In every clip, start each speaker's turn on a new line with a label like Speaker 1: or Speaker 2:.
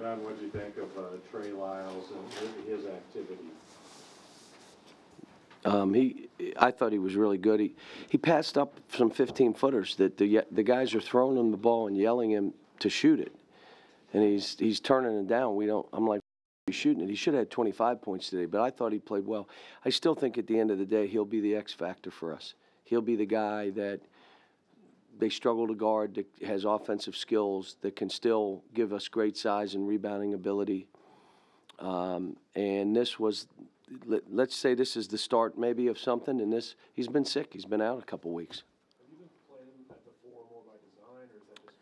Speaker 1: Don, what did you think of Trey Lyles and his activity?
Speaker 2: I thought he was really good. He passed up some 15-footers that the guys are throwing him the ball and yelling him to shoot it, and he's turning it down. I'm like, he's shooting it. He should have had 25 points today, but I thought he played well. I still think at the end of the day he'll be the X factor for us. He'll be the guy that they struggle to guard, that has offensive skills, that can still give us great size and rebounding ability. And this was, let's say this is the start maybe of something. And he's been sick. He's been out a couple weeks.
Speaker 1: Have you been playing at the 4 more by design, or is that just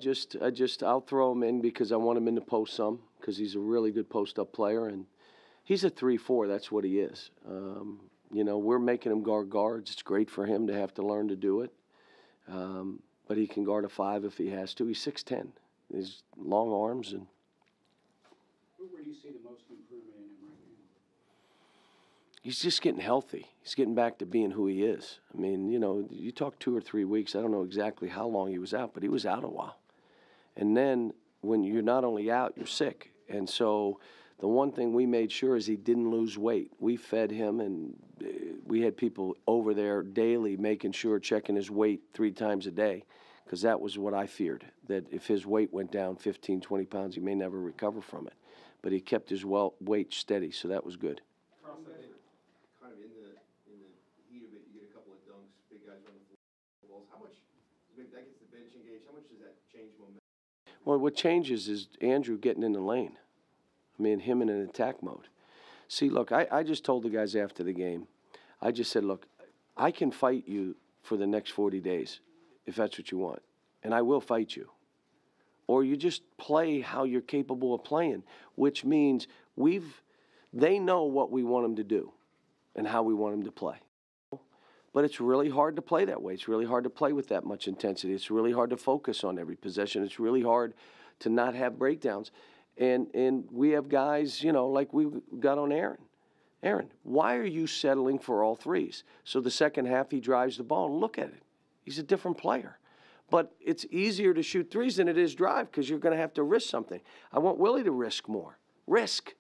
Speaker 1: calculated?
Speaker 2: No, I'll throw him in because I want him in the post some, because he's a really good post-up player. And he's a 3-4. That's what he is. We're making him guard guards. It's great for him to have to learn to do it. But he can guard a 5 if he has to. He's 6'10". He's long arms. And
Speaker 3: where do you see the most improvement in him right now?
Speaker 2: he's just getting healthy. He's getting back to being who he is. I mean, you talk 2 or 3 weeks. I don't know exactly how long he was out, but he was out a while. And then when you're not only out, you're sick. And so the one thing we made sure is he didn't lose weight. We fed him, and we had people over there daily making sure, checking his weight 3 times a day, because that was what I feared, that if his weight went down 15, 20 pounds, he may never recover from it. But he kept his weight steady, so that was good.
Speaker 4: Kind of in the heat of it, you get a couple of dunks, big guys run the balls. How much, that gets the bench engaged, how much does that change momentum?
Speaker 2: Well, what changes is Andrew getting in the lane. I mean, him in an attack mode. See, look, I just told the guys after the game, I just said, look, I can fight you for the next 40 days if that's what you want, and I will fight you. Or you just play how you're capable of playing, which means they know what we want them to do and how we want them to play. But it's really hard to play that way. It's really hard to play with that much intensity. It's really hard to focus on every possession. It's really hard to not have breakdowns. And we have guys, like we got on Aaron. Aaron, why are you settling for all threes? So the second half he drives the ball, and look at it. He's a different player. But it's easier to shoot threes than it is drive because you're going to have to risk something. I want Willie to risk more. Risk.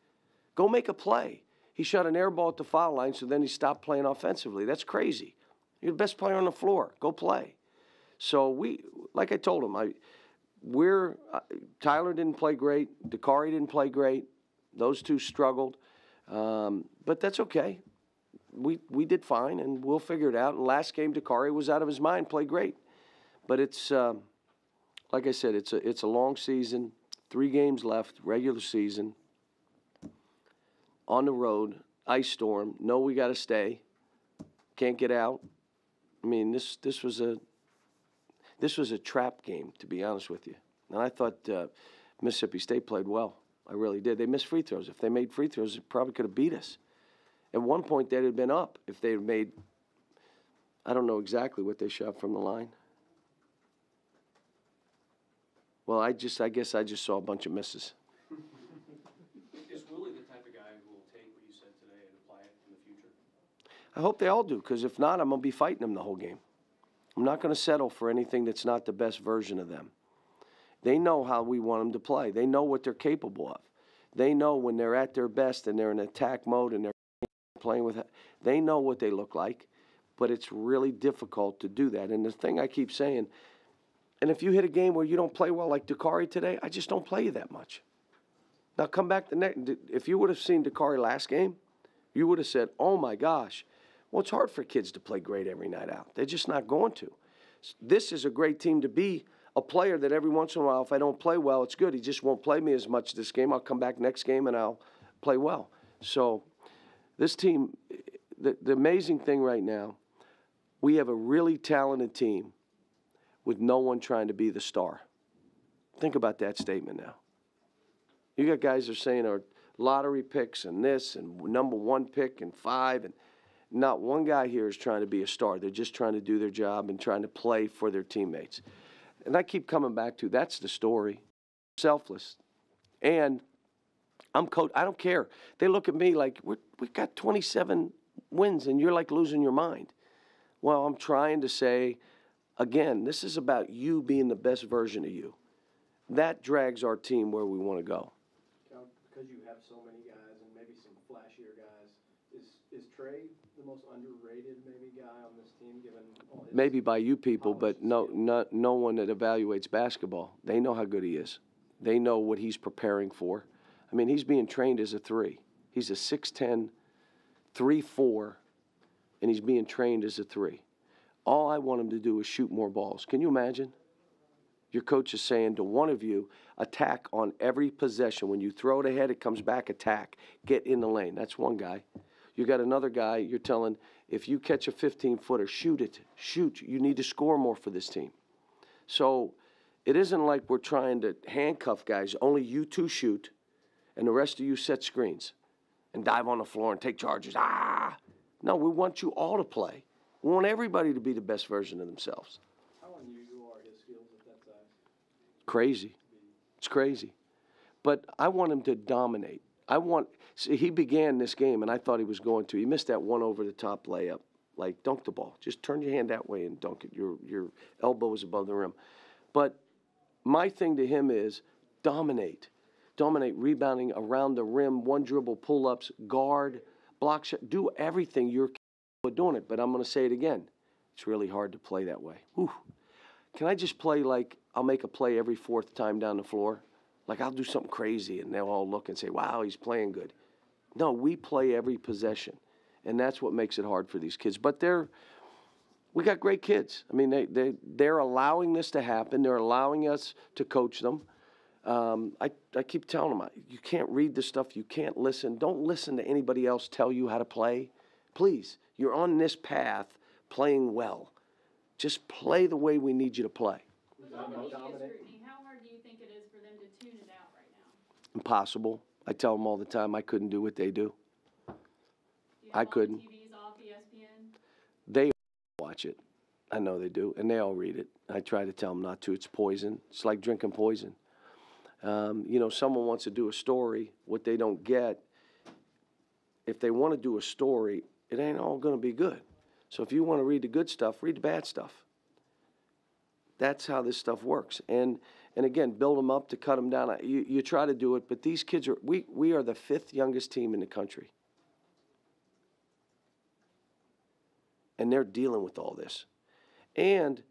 Speaker 2: Go make a play. He shot an air ball at the foul line, so then he stopped playing offensively. That's crazy. You're the best player on the floor. Go play. So like I told him, Tyler didn't play great. Dakari didn't play great. Those two struggled. But that's okay. We did fine, and we'll figure it out. And last game, Dakari was out of his mind, played great. But it's, like I said, it's a long season, 3 games left, regular season, on the road, ice storm. No, we got to stay. Can't get out. I mean, this was a trap game, to be honest with you. And I thought Mississippi State played well. I really did. They missed free throws. If they made free throws, it probably could have beat us. At one point, they'd have been up if they had made, I don't know exactly what they shot from the line. Well, I guess I just saw a bunch of misses.
Speaker 3: Is Willie the type of guy who will take what you said today and apply it in the future?
Speaker 2: I hope they all do, because if not, I'm going to be fighting them the whole game. I'm not going to settle for anything that's not the best version of them. They know how we want them to play. They know what they're capable of. They know when they're at their best and they're in attack mode and they're playing with – they know what they look like, but it's really difficult to do that. And the thing I keep saying – and if you hit a game where you don't play well like Dakari today, I just don't play you that much. Now come back the next. If you would have seen Dakari last game, you would have said, "Oh my gosh." Well, it's hard for kids to play great every night out. They're just not going to. This is a great team to be a player that every once in a while, if I don't play well, it's good. He just won't play me as much this game. I'll come back next game and I'll play well. So this team, the amazing thing right now, we have a really talented team with no one trying to be the star. Think about that statement now. You got guys that are saying our lottery picks and this and number 1 pick and 5, and not one guy here is trying to be a star. They're just trying to do their job and trying to play for their teammates. And I keep coming back to that's the story. Selfless. And I'm coach. I don't care. They look at me like we've got 27 wins and you're like losing your mind. Well, I'm trying to say, again, this is about you being the best version of you. that drags our team where we want to go.
Speaker 1: Cal, because you have so many guys and maybe some flashier guys, is Trey the most underrated maybe guy on this team given all his?
Speaker 2: Maybe by you people, but
Speaker 1: polished skill?
Speaker 2: no one that evaluates basketball. They know how good he is. They know what he's preparing for. I mean, he's being trained as a 3. He's a 6'10", 3'4", and he's being trained as a 3. All I want him to do is shoot more balls. Can you imagine? Your coach is saying to one of you, attack on every possession. When you throw it ahead, it comes back, attack. Get in the lane. That's one guy. You got another guy, you're telling, if you catch a 15-footer, shoot it. Shoot. You need to score more for this team. So it isn't like we're trying to handcuff guys. Only you two shoot, and the rest of you set screens and dive on the floor and take charges. No, we want you all to play. We want everybody to be the best version of themselves.
Speaker 1: How unusual are his skills at that size?
Speaker 2: Crazy. It's crazy. But I want him to dominate. See, he began this game, and I thought he was going to. He missed that one over-the-top layup. Like, dunk the ball. Just turn your hand that way and dunk it. Your elbow is above the rim. But my thing to him is dominate. Dominate rebounding around the rim, one dribble pull-ups, guard, block shot. Do everything you're capable of doing it. But I'm going to say it again. It's really hard to play that way. Whew. Can I just play like I'll make a play every 4th time down the floor? Like I'll do something crazy and they'll all look and say, wow, he's playing good. No, we play every possession. And that's what makes it hard for these kids. But we got great kids. I mean, they're allowing this to happen. They're allowing us to coach them. I keep telling them, you can't read the stuff. You can't listen. Don't listen to anybody else tell you how to play. Please, you're on this path playing well. Just play the way we need you to play.
Speaker 5: With all the media scrutiny, how hard do you think it is for them to tune it out right now?
Speaker 2: Impossible. I tell them all the time I couldn't do what they do.
Speaker 5: Do you
Speaker 2: I
Speaker 5: have all
Speaker 2: couldn't.
Speaker 5: the TVs off ESPN?
Speaker 2: They watch it. I know they do. And they all read it. I try to tell them not to. It's poison. It's like drinking poison. Someone wants to do a story. What they don't get, if they want to do a story, it ain't all going to be good. So if you want to read the good stuff, read the bad stuff. That's how this stuff works. And again, build them up to cut them down. You try to do it, but these kids we are the 5th youngest team in the country. And they're dealing with all this. And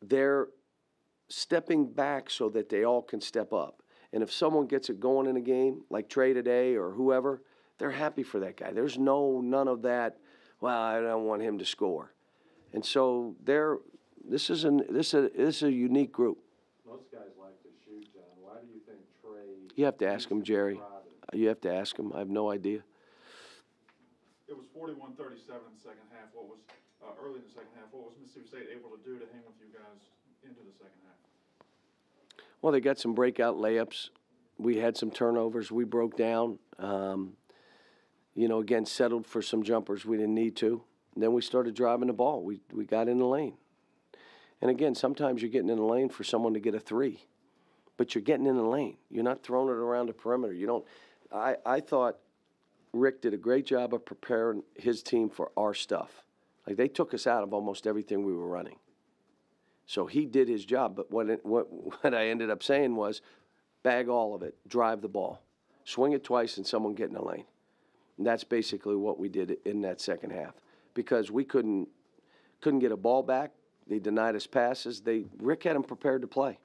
Speaker 2: they're stepping back so that they all can step up. And if someone gets it going in a game, like Trey today or whoever, they're happy for that guy. There's none of that, well, I don't want him to score. And so this is a unique group.
Speaker 6: Most guys like to shoot, John. Why do you think Trey...
Speaker 2: You have to ask him, Jerry. You have to ask him. I have no idea.
Speaker 7: It was 41-37 in the second half. What was early in the second half? What was Mississippi State able to do to hang with you guys into the second half?
Speaker 2: Well, they got some breakout layups. We had some turnovers. We broke down. Again, settled for some jumpers we didn't need to. And then we started driving the ball. We got in the lane. And again, sometimes you're getting in the lane for someone to get a 3. But you're getting in the lane. You're not throwing it around the perimeter. I thought Rick did a great job of preparing his team for our stuff. Like, they took us out of almost everything we were running. So he did his job. But what I ended up saying was, bag all of it, drive the ball, swing it twice, and someone get in the lane. And that's basically what we did in that second half, because we couldn't get a ball back. They denied us passes. Rick had them prepared to play.